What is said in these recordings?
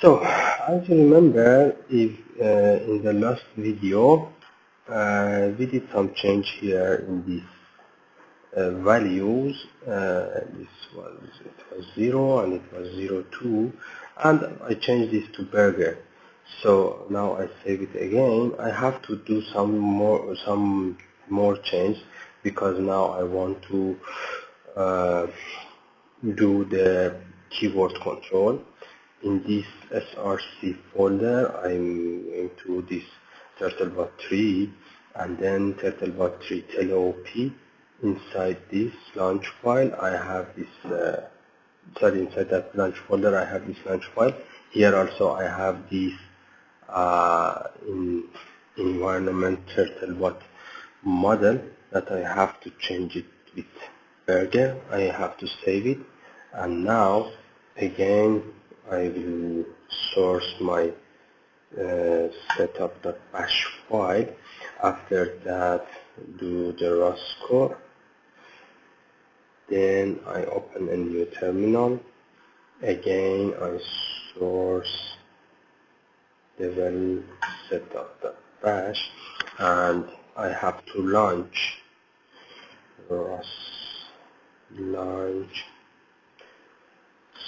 So, as you remember, if in the last video, we did some change here in these values. It was 0 and it was 02, and I changed this to burger. So now I save it again. I have to do some more change because now I want to do the keyword control. In this src folder, I'm into this Turtlebot 3 and then Turtlebot 3 telop. Inside this launch file, I have this, inside that launch folder, I have this launch file. Here also I have this in environment Turtlebot model that I have to change it with burger. I have to save it, and now again I will source my setup.bash file. After that, do the ROS core. Then I open a new terminal. Again, I source devel setup.bash, and I have to launch ROS launch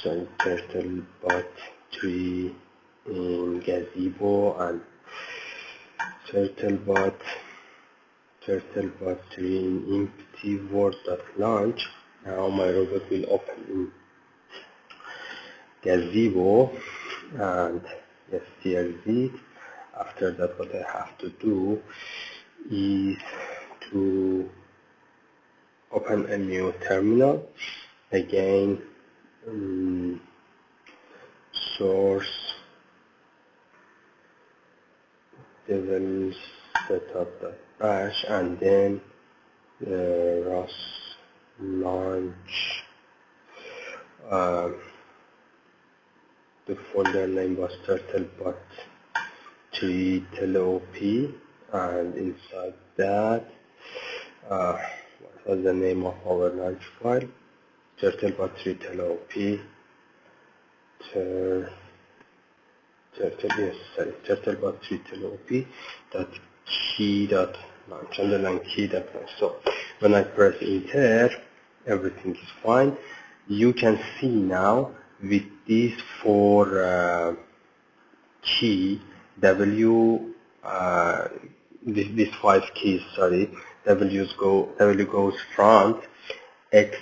Turtlebot 3 in Gazebo and Turtlebot 3 in empty word.launch. Now my robot will open in Gazebo, and yes, here is it. After that, what I have to do is to open a new terminal. Again, source devel setup.bash and then ROS launch. The folder name was Turtlebot 3 telop, and inside that, what was the name of our launch file? Turtlebot 3 telop. Turtlebot 3 telop dot key dot launch, underline key dot launch. So when I press enter, everything is fine. You can see now with these four key W, these 5 keys, sorry, W goes front, X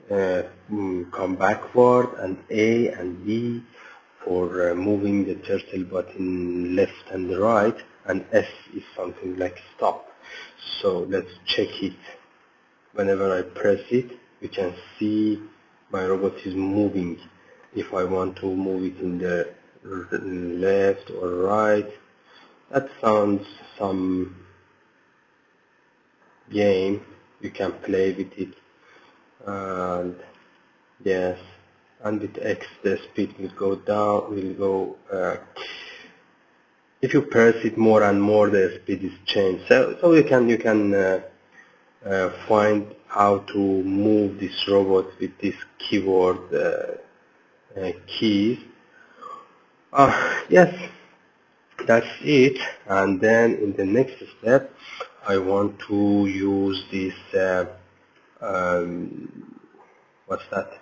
come backward, and A and D for moving the Turtlebot in left and right, and S is something like stop. So let's check it. Whenever I press it, you can see my robot is moving. If I want to move it in the left or right, that sounds some game. You can play with it, and yes, and with X the speed will go down, if you press it more and more, the speed is changed. So you can find how to move this robot with this keyboard keys. Yes, that's it. And then in the next step, I want to use this what's that,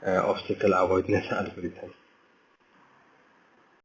obstacle avoidance algorithm.